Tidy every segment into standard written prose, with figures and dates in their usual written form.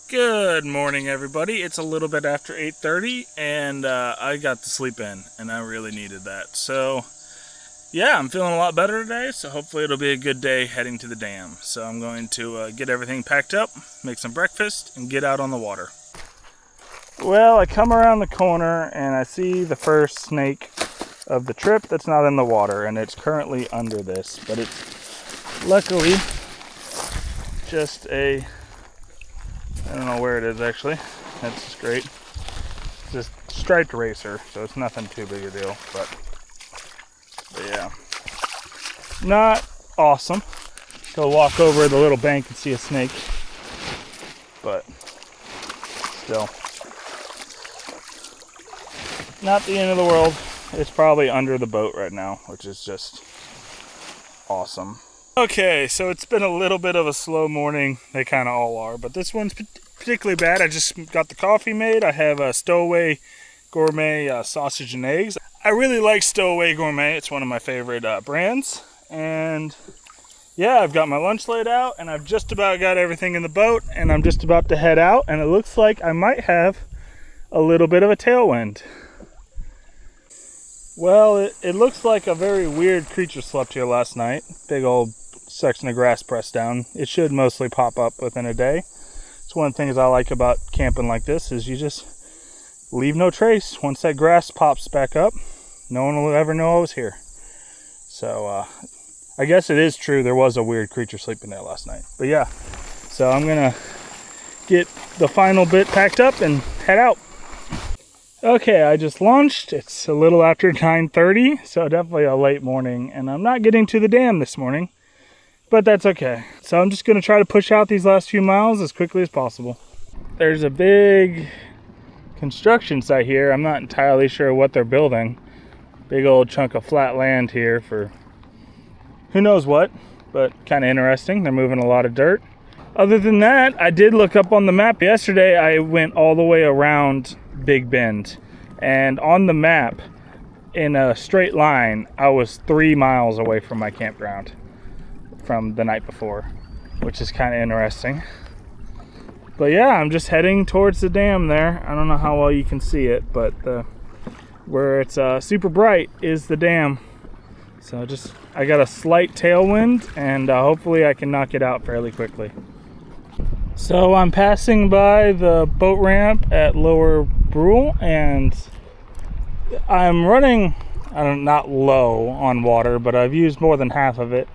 Good morning, everybody. It's a little bit after 8:30, and I got to sleep in, and I really needed that. So, yeah, I'm feeling a lot better today, so hopefully it'll be a good day heading to the dam. So I'm going to get everything packed up, make some breakfast, and get out on the water. Well, I come around the corner, and I see the first snake of the trip that's not in the water, and it's currently under this, but it's luckily just a... I don't know where it is actually. That's just great. It's just striped racer, so it's nothing too big a deal. But yeah, not awesome. Go walk over the little bank and see a snake, but still not the end of the world. It's probably under the boat right now, which is just awesome. Okay, so it's been a little bit of a slow morning. They kind of all are, but this one's particularly bad. I just got the coffee made. I have a Stowaway Gourmet sausage and eggs. I really like Stowaway Gourmet. It's one of my favorite brands. And yeah, I've got my lunch laid out, and I've just about got everything in the boat, and I'm just about to head out, and it looks like I might have a little bit of a tailwind. Well, it looks like a very weird creature slept here last night. Big old section of grass pressed down. It should mostly pop up within a day. It's one of the things I like about camping like this is you just leave no trace. Once that grass pops back up, no one will ever know I was here. So I guess it is true there was a weird creature sleeping there last night. But yeah, so I'm gonna get the final bit packed up and head out. Okay, I just launched. It's a little after 9:30, so definitely a late morning, and I'm not getting to the dam this morning, but that's okay. So I'm just going to try to push out these last few miles as quickly as possible. There's a big construction site here. I'm not entirely sure what they're building. Big old chunk of flat land here for who knows what, but kind of interesting. They're moving a lot of dirt. Other than that, I did look up on the map yesterday. I went all the way around Big Bend, and on the map in a straight line I was 3 miles away from my campground from the night before, which is kind of interesting. But yeah, I'm just heading towards the dam there. I don't know how well you can see it, but where it's super bright is the dam. So I got a slight tailwind, and hopefully I can knock it out fairly quickly. So I'm passing by the boat ramp at Lower Brule, and I'm running, not low on water, but I've used more than half of it.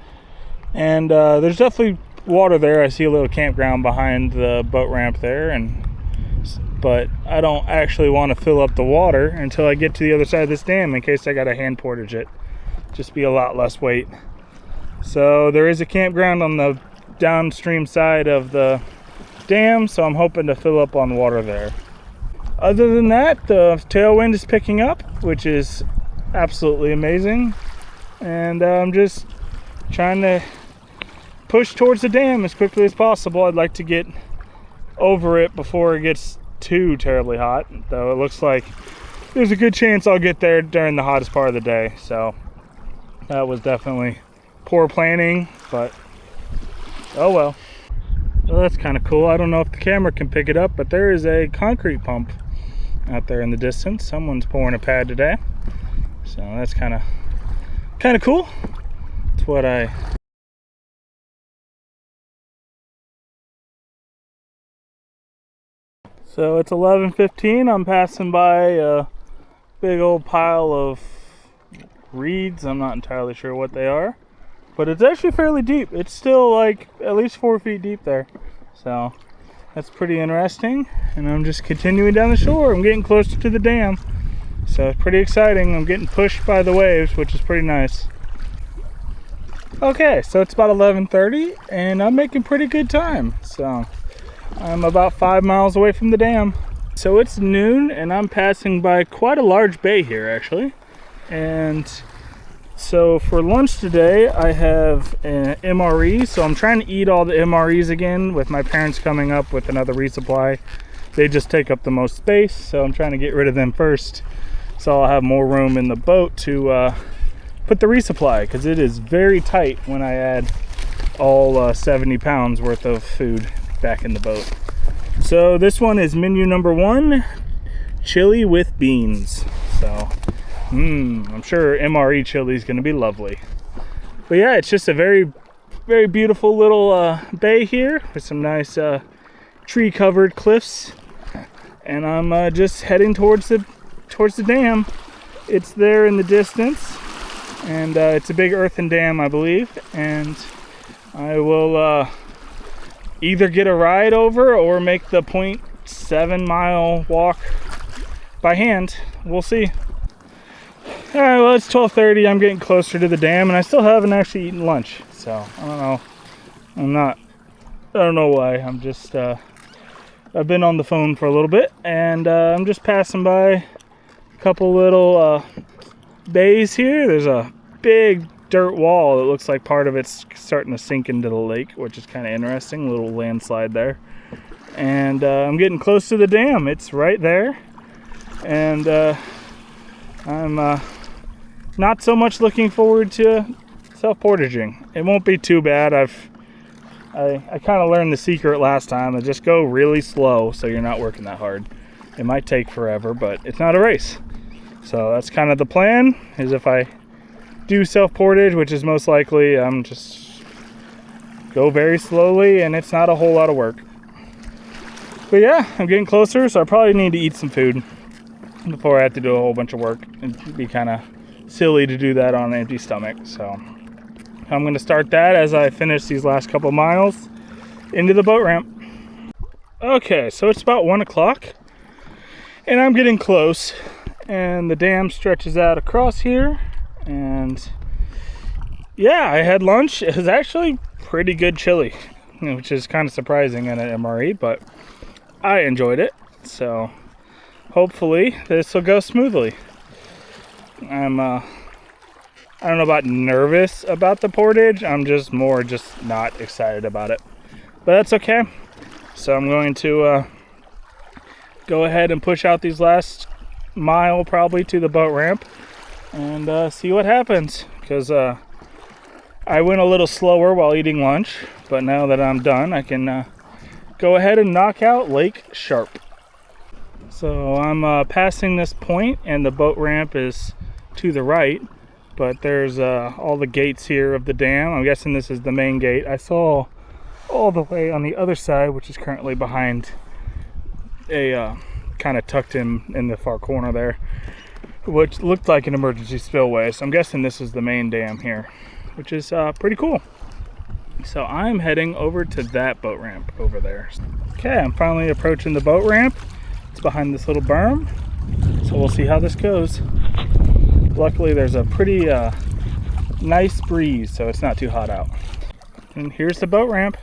And there's definitely water there. I see a little campground behind the boat ramp there, but I don't actually want to fill up the water until I get to the other side of this dam in case I got to hand portage it. Just be a lot less weight. So there is a campground on the downstream side of the dam, so I'm hoping to fill up on water there. Other than that, the tailwind is picking up, which is absolutely amazing, and I'm just trying to push towards the dam as quickly as possible. I'd like to get over it before it gets too terribly hot, though it looks like there's a good chance I'll get there during the hottest part of the day. So that was definitely poor planning, but oh well. Well, that's kind of cool. I don't know if the camera can pick it up, but there is a concrete pump out there in the distance. Someone's pouring a pad today, so that's kind of cool. It's what So it's 11:15. I'm passing by a big old pile of reeds. I'm not entirely sure what they are, but it's actually fairly deep. It's still like at least 4 feet deep there. So that's pretty interesting. And I'm just continuing down the shore. I'm getting closer to the dam. So it's pretty exciting. I'm getting pushed by the waves, which is pretty nice. Okay, so it's about 11:30 and I'm making pretty good time. So I'm about 5 miles away from the dam. So it's noon and I'm passing by quite a large bay here actually. And so for lunch today, I have an MRE. So I'm trying to eat all the MREs again with my parents coming up with another resupply. They just take up the most space, so I'm trying to get rid of them first. So I'll have more room in the boat to put the resupply, because it is very tight when I add all 70 pounds worth of food back in the boat. So this one is menu number 1, chili with beans. So, I'm sure MRE chili is going to be lovely. But yeah, it's just a very, very beautiful little bay here with some nice tree-covered cliffs. And I'm just heading towards the dam. It's there in the distance, and it's a big earthen dam, I believe. And I will either get a ride over or make the 0.7 mile walk by hand. We'll see. All right, well, it's 12:30. I'm getting closer to the dam, and I still haven't actually eaten lunch. So I don't know. I don't know why. I'm just I've been on the phone for a little bit, and I'm just passing by a couple little bays here. There's a big dirt wall that looks like part of it's starting to sink into the lake, which is kind of interesting. A little landslide there. And I'm getting close to the dam. It's right there. And I'm not so much looking forward to self-portaging. It won't be too bad. I kind of learned the secret last time, and just go really slow so you're not working that hard. It might take forever, but it's not a race. So that's kind of the plan, is if I do self-portage, which is most likely, just go very slowly, and it's not a whole lot of work. But yeah, I'm getting closer, so I probably need to eat some food before I have to do a whole bunch of work. It'd be kind of silly to do that on an empty stomach. So I'm going to start that as I finish these last couple miles into the boat ramp. Okay, so it's about 1 o'clock, and I'm getting close, and the dam stretches out across here. And yeah, I had lunch. It was actually pretty good chili, which is kind of surprising in an MRE, but I enjoyed it. So hopefully this will go smoothly. I don't know about nervous about the portage. I'm just not excited about it, but that's okay. So I'm going to go ahead and push out these last mile probably to the boat ramp and see what happens, because I went a little slower while eating lunch, but now that I'm done, I can go ahead and knock out Lake Sharp. So I'm passing this point, and the boat ramp is to the right, but there's all the gates here of the dam. I'm guessing this is the main gate. I saw all the way on the other side, which is currently behind a kind of tucked in the far corner there, which looked like an emergency spillway. So I'm guessing this is the main dam here, which is pretty cool. So I'm heading over to that boat ramp over there. Okay, I'm finally approaching the boat ramp. It's behind this little berm, so we'll see how this goes. Luckily there's a pretty nice breeze, so it's not too hot out. And here's the boat ramp.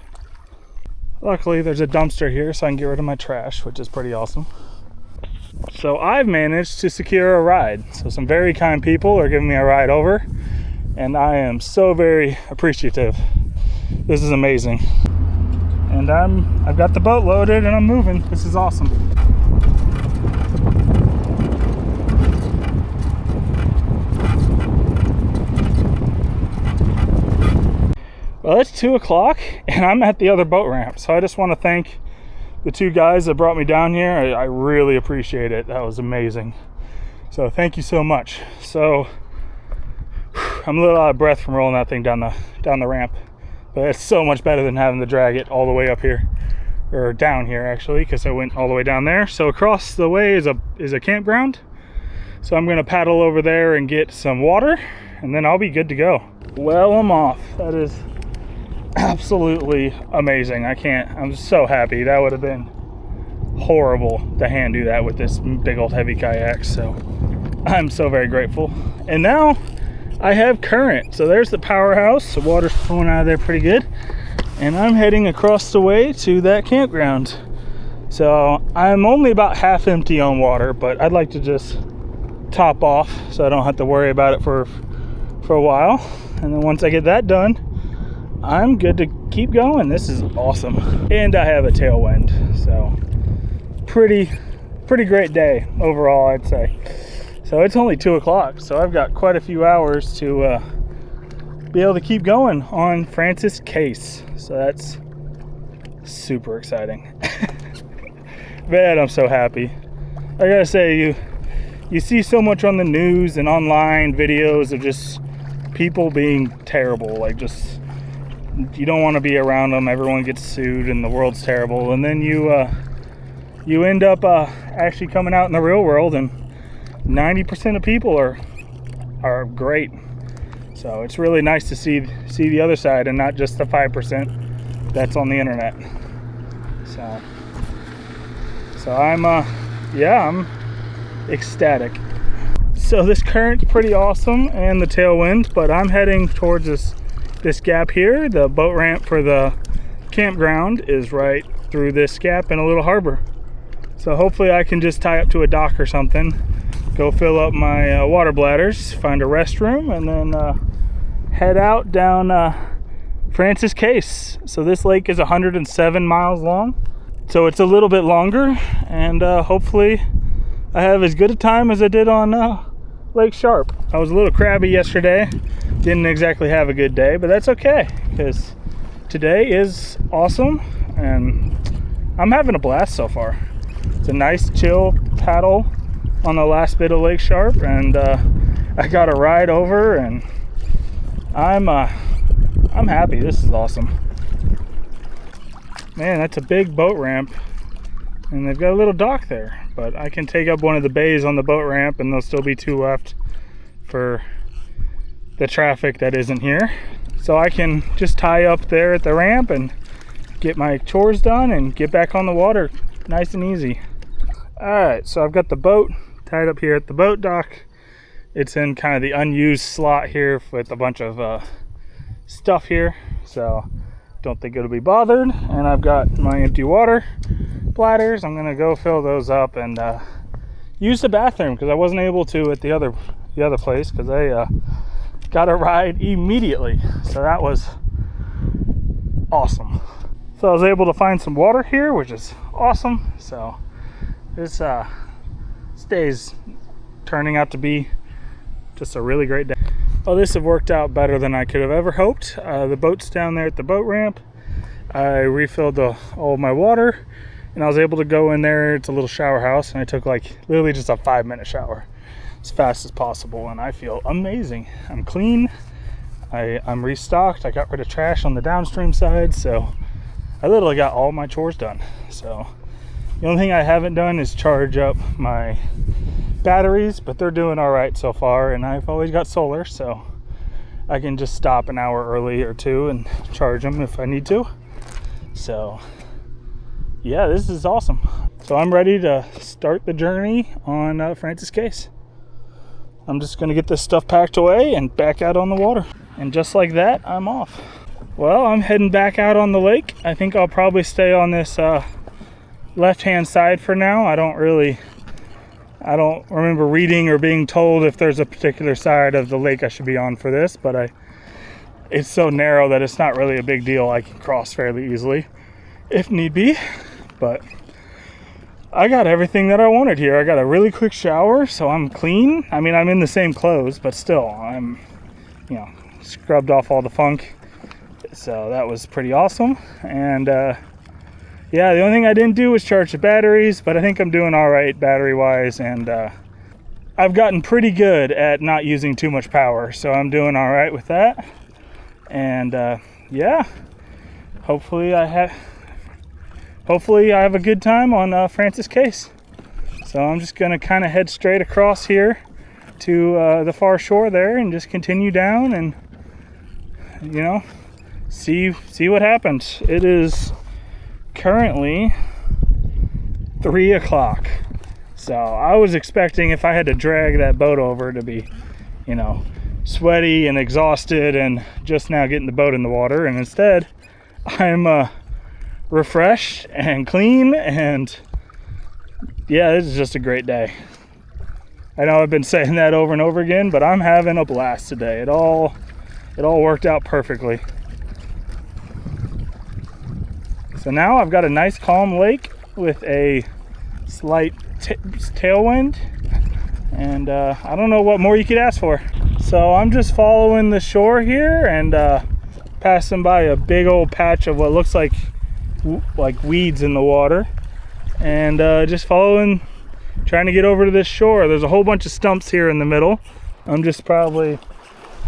Luckily there's a dumpster here, so I can get rid of my trash, which is pretty awesome. So I've managed to secure a ride. So some very kind people are giving me a ride over, and I am so very appreciative. This is amazing. And I've got the boat loaded and I'm moving. This is awesome. Well, it's 2 o'clock and I'm at the other boat ramp. So I just want to thank the two guys that brought me down here. I really appreciate it. That was amazing. So thank you so much. So I'm a little out of breath from rolling that thing down the ramp, but it's so much better than having to drag it all the way up here, or down here actually, because I went all the way down there. So across the way is a campground. So I'm gonna paddle over there and get some water, and then I'll be good to go. Well, I'm off. That is absolutely amazing. I'm so happy. That would have been horrible to hand do that with this big old heavy kayak. So I'm so very grateful. And now I have current. So there's the powerhouse. The water's flowing out of there pretty good. And I'm heading across the way to that campground. So I'm only about half empty on water, but I'd like to just top off so I don't have to worry about it for a while. And then once I get that done, I'm good to keep going. This is awesome. And I have a tailwind, so pretty great day overall, I'd say. So it's only 2 o'clock, so I've got quite a few hours to be able to keep going on Francis Case. So that's super exciting. Man, I'm so happy. I gotta say, you see so much on the news and online videos of just people being terrible, like just you don't want to be around them. Everyone gets sued and the world's terrible, and then you end up actually coming out in the real world, and 90% of people are great. So it's really nice to see the other side and not just the 5% that's on the internet. So I'm I'm ecstatic. So this current's pretty awesome and the tailwind, but I'm heading towards this gap here. The boat ramp for the campground is right through this gap in a little harbor. So hopefully I can just tie up to a dock or something, go fill up my water bladders, find a restroom, and then head out down Francis Case. So this lake is 107 miles long, so it's a little bit longer, and hopefully I have as good a time as I did on Lake Sharp. I was a little crabby yesterday, didn't exactly have a good day, but that's okay because today is awesome and I'm having a blast so far. It's a nice chill paddle on the last bit of Lake Sharp, and I got a ride over, and I'm happy. This is awesome. Man, that's a big boat ramp, and they've got a little dock there, but I can take up one of the bays on the boat ramp and there'll still be two left for the traffic that isn't here. So I can just tie up there at the ramp and get my chores done and get back on the water nice and easy. Alright, so I've got the boat tied up here at the boat dock. It's in kind of the unused slot here with a bunch of stuff here, so don't think it'll be bothered. And I've got my empty water bladders. I'm gonna go fill those up and use the bathroom because I wasn't able to at the other place because I got a ride immediately, so that was awesome. So I was able to find some water here, which is awesome. So this day's turning out to be just a really great day. Oh, this have worked out better than I could have ever hoped. The boat's down there at the boat ramp. I refilled all of my water, and I was able to go in there. It's a little shower house, and I took like literally just a 5-minute shower as fast as possible, and I feel amazing. I'm clean. I'm restocked. I got rid of trash on the downstream side, so I literally got all my chores done. So the only thing I haven't done is charge up my batteries, but they're doing all right so far, and I've always got solar, so I can just stop an hour early or two and charge them if I need to. So yeah, this is awesome. So I'm ready to start the journey on Francis Case. I'm just gonna get this stuff packed away and back out on the water, and just like that, I'm off. Well, I'm heading back out on the lake. I think I'll probably stay on this left-hand side for now. I don't remember reading or being told if there's a particular side of the lake I should be on for this, but it's so narrow that it's not really a big deal. I can cross fairly easily if need be, but I got everything that I wanted here. I got a really quick shower, so I'm clean. I mean, I'm in the same clothes, but still, I'm, scrubbed off all the funk. So that was pretty awesome. And yeah, the only thing I didn't do was charge the batteries, but I think I'm doing all right battery-wise, and I've gotten pretty good at not using too much power, so I'm doing all right with that. And yeah, hopefully I have a good time on Francis Case. So I'm just gonna kind of head straight across here to the far shore there and just continue down and see what happens. It is currently 3 o'clock, so I was expecting, if I had to drag that boat over, to be sweaty and exhausted and just now getting the boat in the water, and instead I'm refreshed and clean, and yeah, this is just a great day. I know I've been saying that over and over again, but I'm having a blast today. It all worked out perfectly. So now I've got a nice calm lake with a slight tailwind, and I don't know what more you could ask for. So I'm just following the shore here and passing by a big old patch of what looks like weeds in the water. and just following, trying to get over to this shore. There's a whole bunch of stumps here in the middle. I'm just probably,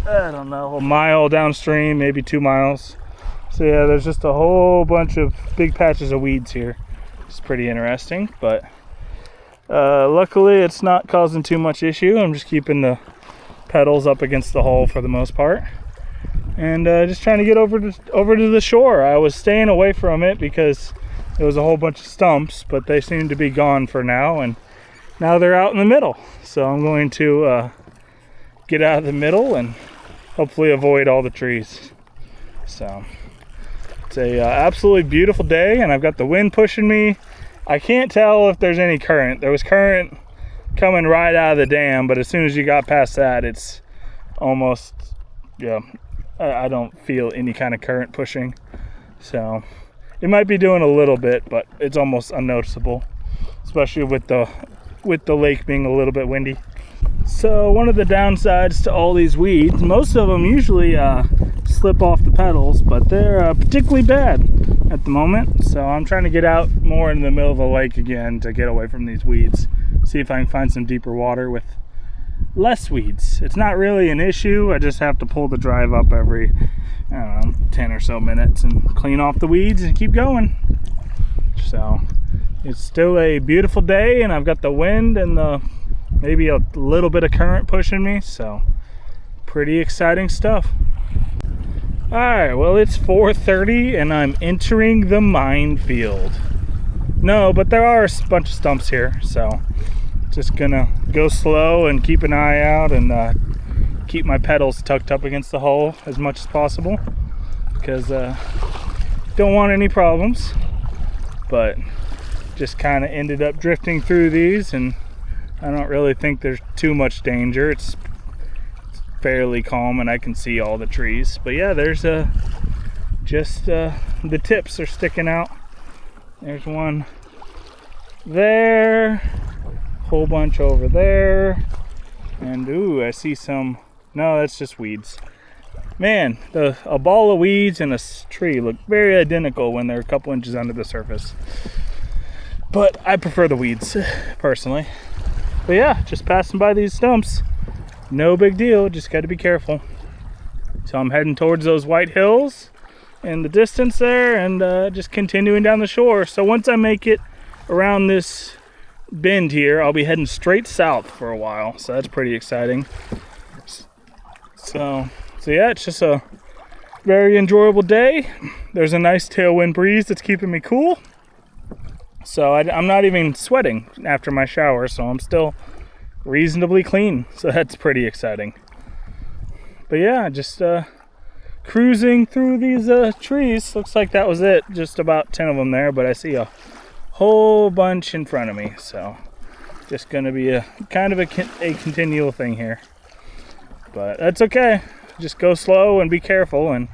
I don't know, a mile downstream, maybe 2 miles. So yeah, there's just a whole bunch of big patches of weeds here. It's pretty interesting, but luckily it's not causing too much issue. I'm just keeping the pedals up against the hull for the most part, and just trying to get over to the shore. I was staying away from it because there was a whole bunch of stumps, but they seem to be gone for now, and now they're out in the middle. So I'm going to get out of the middle and hopefully avoid all the trees. So it's a absolutely beautiful day, and I've got the wind pushing me. I can't tell if there's any current. There was current coming right out of the dam, but as soon as you got past that, it's almost, yeah, I don't feel any kind of current pushing. So it might be doing a little bit, but it's almost unnoticeable, especially with the lake being a little bit windy. So one of the downsides to all these weeds, most of them usually slip off the pedals, but they're particularly bad at the moment. So I'm trying to get out more in the middle of the lake again to get away from these weeds. See if I can find some deeper water with less weeds. It's not really an issue. I just have to pull the drive up every, I don't know, 10 or so minutes and clean off the weeds and keep going. So it's still a beautiful day, and I've got the wind and maybe a little bit of current pushing me, so pretty exciting stuff. All right, well, it's 4:30 and I'm entering the minefield. No, but there are a bunch of stumps here, so just gonna go slow and keep an eye out and keep my pedals tucked up against the hull as much as possible, because don't want any problems. But just kind of ended up drifting through these, and I don't really think there's too much danger. It's fairly calm and I can see all the trees. But yeah, there's just the tips are sticking out. There's one there, whole bunch over there, and ooh, I see some, no, that's just weeds. Man, a ball of weeds and a tree look very identical when they're a couple inches under the surface. But I prefer the weeds, personally. But yeah, just passing by these stumps. No big deal, just got to be careful. So I'm heading towards those white hills in the distance there, and just continuing down the shore. So once I make it around this bend here, I'll be heading straight south for a while. So that's pretty exciting. So yeah, it's just a very enjoyable day. There's a nice tailwind breeze that's keeping me cool. So I'm not even sweating after my shower, so I'm still reasonably clean. So that's pretty exciting. But yeah, just cruising through these trees. Looks like that was it. Just about 10 of them there, but I see a whole bunch in front of me. So just going to be a kind of a continual thing here. But that's okay. Just go slow and be careful, and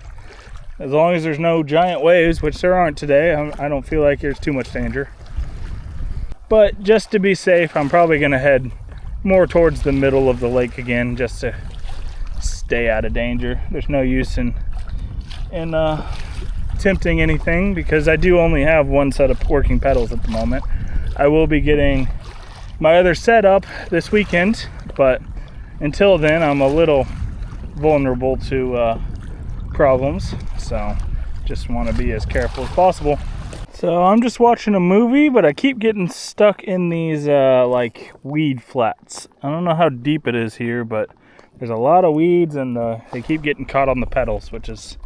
as long as there's no giant waves, which there aren't today, I don't feel like there's too much danger. But just to be safe, I'm probably going to head more towards the middle of the lake again, just to stay out of danger. There's no use in attempting anything, because I do only have one set of working pedals at the moment. I will be getting my other setup this weekend, but until then I'm a little vulnerable to problems, so just want to be as careful as possible. So I'm just watching a movie, but I keep getting stuck in these like weed flats. I don't know how deep it is here, but there's a lot of weeds, and they keep getting caught on the pedals, which is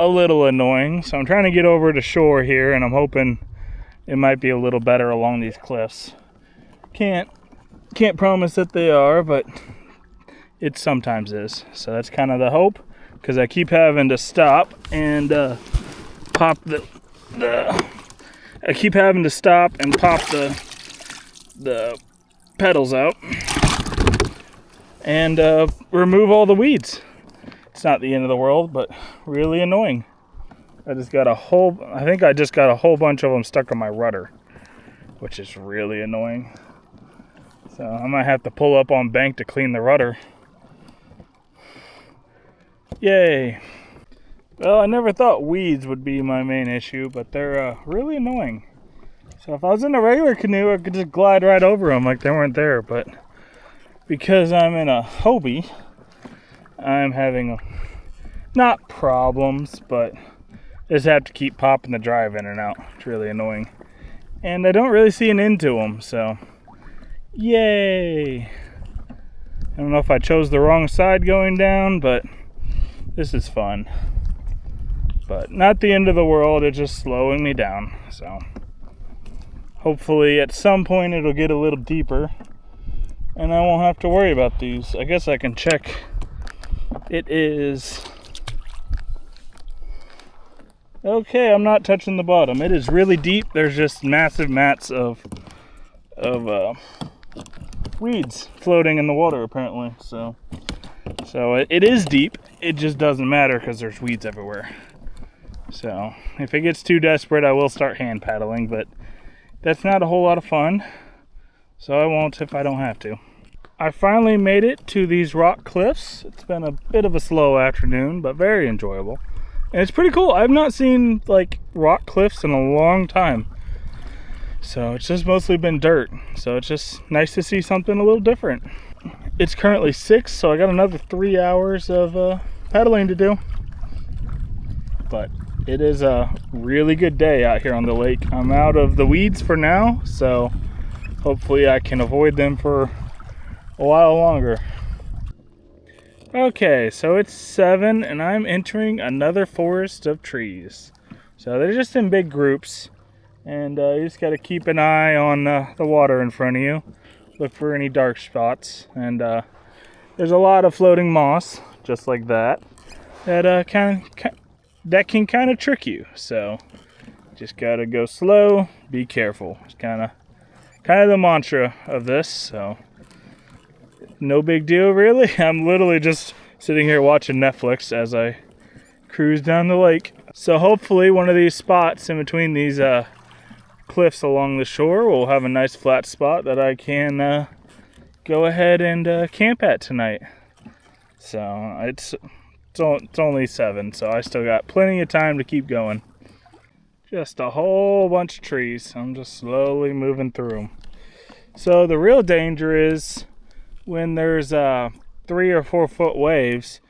a little annoying. So I'm trying to get over to shore here, and I'm hoping it might be a little better along these cliffs. Can't promise that they are, but it sometimes is. So that's kind of the hope, because I keep having to stop and pop the pedals out and remove all the weeds. It's not the end of the world, but really annoying. I think I just got a whole bunch of them stuck on my rudder, which is really annoying. So I might have to pull up on bank to clean the rudder. Yay. Well, I never thought weeds would be my main issue, but they're really annoying. So if I was in a regular canoe, I could just glide right over them like they weren't there. But because I'm in a Hobie, I'm having not problems, but just have to keep popping the drive in and out. It's really annoying. And I don't really see an end to them, so yay! I don't know if I chose the wrong side going down, but this is fun. But not the end of the world, it's just slowing me down. So hopefully at some point it'll get a little deeper and I won't have to worry about these. I guess I can check. It is okay. I'm not touching the bottom. It is really deep. There's just massive mats of weeds floating in the water apparently. So it is deep. It just doesn't matter because there's weeds everywhere. So if it gets too desperate, I will start hand paddling, but that's not a whole lot of fun, so I won't if I don't have to. I finally made it to these rock cliffs. It's been a bit of a slow afternoon, but very enjoyable. And it's pretty cool. I've not seen like rock cliffs in a long time. So it's just mostly been dirt. So it's just nice to see something a little different. It's currently 6, so I got another 3 hours of paddling to do. But it is a really good day out here on the lake. I'm out of the weeds for now, so hopefully I can avoid them for a while longer. Okay, so it's 7 and I'm entering another forest of trees. So they're just in big groups, and you just got to keep an eye on the water in front of you. Look for any dark spots, and there's a lot of floating moss, just like that, that can kind of trick you. So just got to go slow, be careful. It's kind of the mantra of this, so no big deal really. I'm literally just sitting here watching Netflix as I cruise down the lake. So hopefully one of these spots in between these cliffs along the shore will have a nice flat spot that I can go ahead and camp at tonight. So it's only 7, so I still got plenty of time to keep going. Just a whole bunch of trees. I'm just slowly moving through them. So the real danger is when there's 3 or 4 foot waves.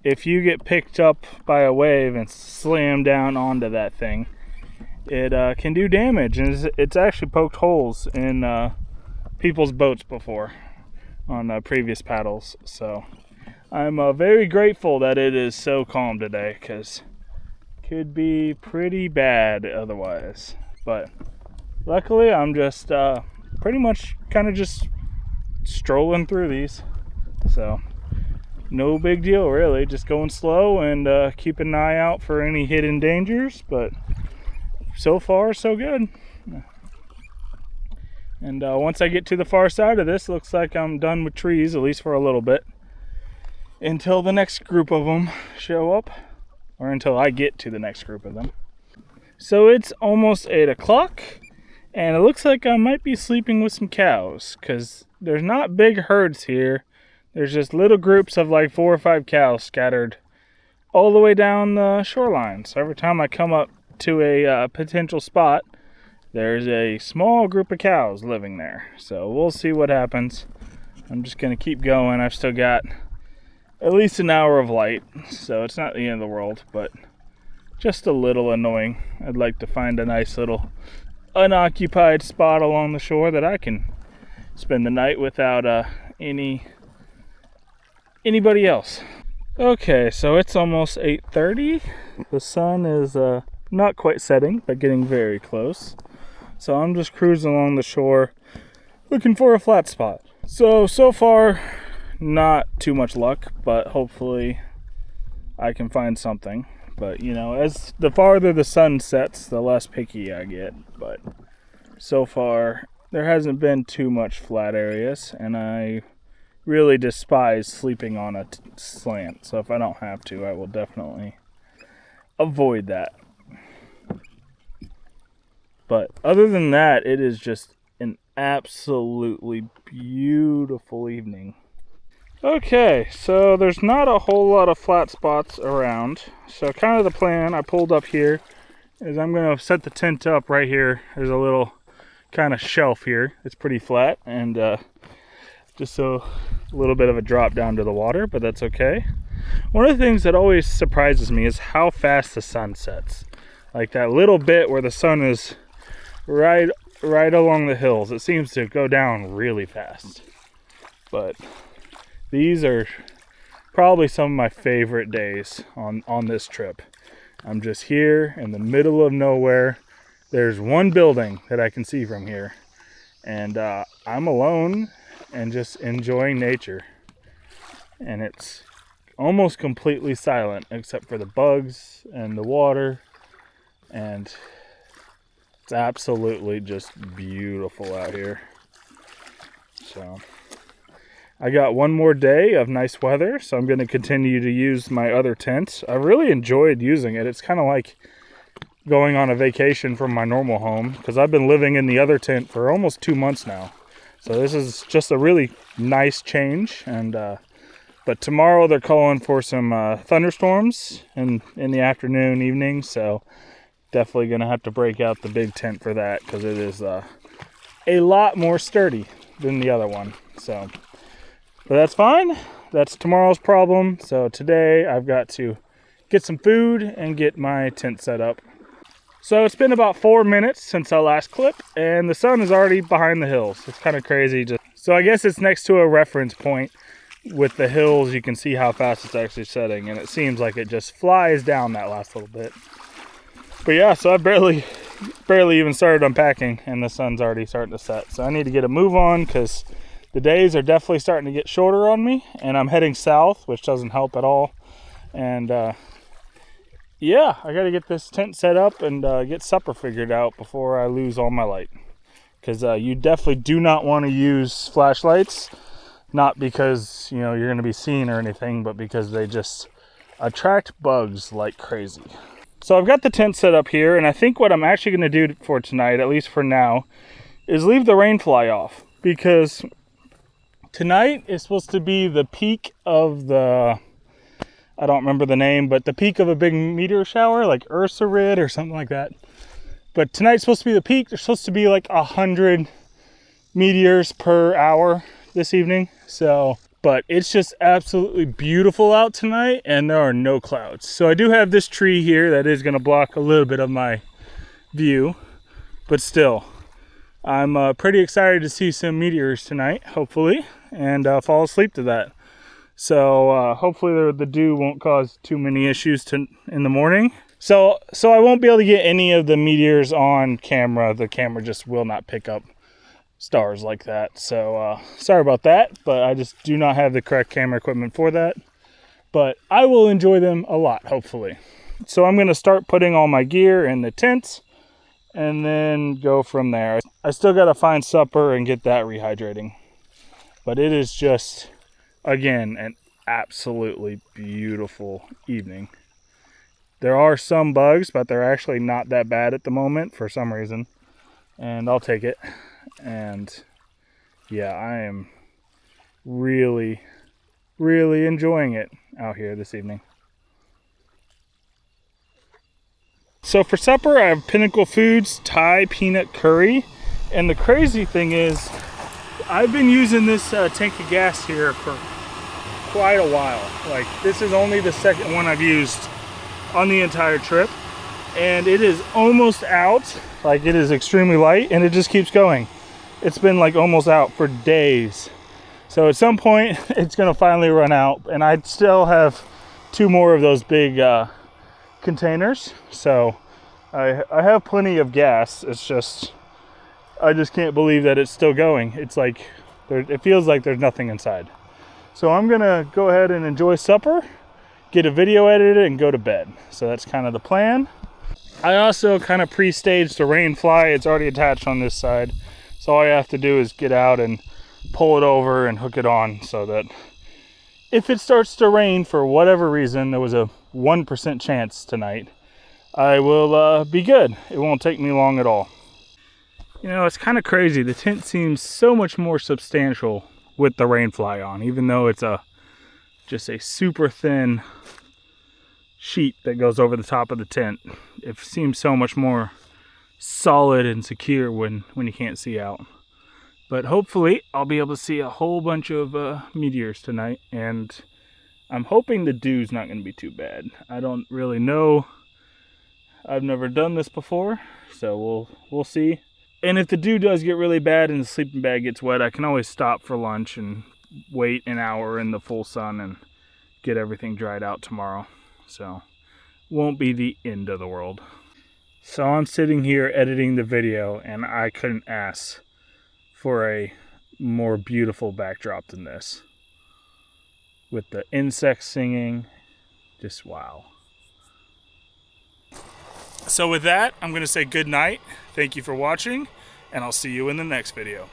If you get picked up by a wave and slam down onto that thing, it can do damage, and it's actually poked holes in people's boats before on previous paddles. So I'm very grateful that it is so calm today, because it could be pretty bad otherwise. But luckily I'm just pretty much kind of just strolling through these, so no big deal really, just going slow and keep an eye out for any hidden dangers. But so far so good. And once I get to the far side of this, looks like I'm done with trees, at least for a little bit, until the next group of them show up, or until I get to the next group of them. So it's almost 8 o'clock, and it looks like I might be sleeping with some cows, because there's not big herds here. There's just little groups of like 4 or 5 cows scattered all the way down the shoreline. So every time I come up to a potential spot, there's a small group of cows living there. So we'll see what happens. I'm just going to keep going. I've still got at least an hour of light, so it's not the end of the world, but just a little annoying. I'd like to find a nice little unoccupied spot along the shore that I can spend the night without anybody else. Okay, so it's almost 8:30. The sun is not quite setting, but getting very close. So I'm just cruising along the shore looking for a flat spot. So far, not too much luck, but hopefully I can find something. But you know, as the farther the sun sets, the less picky I get. But so far there hasn't been too much flat areas, and I really despise sleeping on a slant. So if I don't have to, I will definitely avoid that. But other than that, it is just an absolutely beautiful evening. Okay, so there's not a whole lot of flat spots around. So kind of the plan, I pulled up here, is I'm going to set the tent up right here. There's a little kind of shelf here. It's pretty flat, and just a little bit of a drop down to the water, but that's okay. One of the things that always surprises me is how fast the sun sets. Like that little bit where the sun is right along the hills, it seems to go down really fast. But these are probably some of my favorite days on this trip. I'm just here in the middle of nowhere. There's one building that I can see from here, and I'm alone and just enjoying nature. And it's almost completely silent except for the bugs and the water, and it's absolutely just beautiful out here. So I got one more day of nice weather, so I'm going to continue to use my other tent. I really enjoyed using it. It's kind of like going on a vacation from my normal home, because I've been living in the other tent for almost 2 months now. So this is just a really nice change. And but tomorrow they're calling for some thunderstorms in the afternoon, evening. So definitely going to have to break out the big tent for that, because it is a lot more sturdy than the other one. So, but that's fine. That's tomorrow's problem. So today I've got to get some food and get my tent set up. So it's been about 4 minutes since our last clip, and the sun is already behind the hills. It's kind of crazy. So I guess it's next to a reference point with the hills. You can see how fast it's actually setting, and it seems like it just flies down that last little bit. But yeah, so I barely even started unpacking, and the sun's already starting to set. So I need to get a move on, because the days are definitely starting to get shorter on me, and I'm heading south, which doesn't help at all. And yeah, I got to get this tent set up and get supper figured out before I lose all my light. Because you definitely do not want to use flashlights, not because you're going to be seen or anything, but because they just attract bugs like crazy. So I've got the tent set up here, and I think what I'm actually going to do for tonight, at least for now, is leave the rain fly off, because tonight is supposed to be the peak of the, I don't remember the name, but the peak of a big meteor shower, like Ursarid or something like that. But tonight's supposed to be the peak. There's supposed to be like 100 meteors per hour this evening. So, but it's just absolutely beautiful out tonight, and there are no clouds. So I do have this tree here that is going to block a little bit of my view, but still, I'm pretty excited to see some meteors tonight, hopefully, and fall asleep to that. So hopefully the dew won't cause too many issues in the morning. So I won't be able to get any of the meteors on camera. The camera just will not pick up stars like that. So sorry about that, but I just do not have the correct camera equipment for that. But I will enjoy them a lot, hopefully. So I'm going to start putting all my gear in the tent and then go from there. I still got to find supper and get that rehydrating. But it is just, again, an absolutely beautiful evening. There are some bugs, but they're actually not that bad at the moment for some reason. And I'll take it. And yeah, I am really, really enjoying it out here this evening. So for supper, I have Pinnacle Foods Thai peanut curry. And the crazy thing is, I've been using this tank of gas here for quite a while. Like, this is only the second one I've used on the entire trip, and it is almost out. Like, it is extremely light, and it just keeps going. It's been like almost out for days. So at some point it's gonna finally run out, and I still have 2 more of those big containers. So I have plenty of gas. It's just, I just can't believe that it's still going. It's like, it feels like there's nothing inside. So I'm gonna go ahead and enjoy supper, get a video edited, and go to bed. So that's kind of the plan. I also kind of pre-staged the rain fly. It's already attached on this side. So all I have to do is get out and pull it over and hook it on, so that if it starts to rain for whatever reason, there was a 1% chance tonight, I will be good. It won't take me long at all. It's kind of crazy. The tent seems so much more substantial with the rain fly on, even though it's just a super thin sheet that goes over the top of the tent. It seems so much more solid and secure when you can't see out. But hopefully I'll be able to see a whole bunch of meteors tonight, and I'm hoping the dew's not going to be too bad. I don't really know. I've never done this before, so we'll see. And if the dew does get really bad and the sleeping bag gets wet, I can always stop for lunch and wait an hour in the full sun and get everything dried out tomorrow. So won't be the end of the world. So I'm sitting here editing the video, and I couldn't ask for a more beautiful backdrop than this. With the insects singing, just wow. So with that, I'm going to say good night. Thank you for watching, and I'll see you in the next video.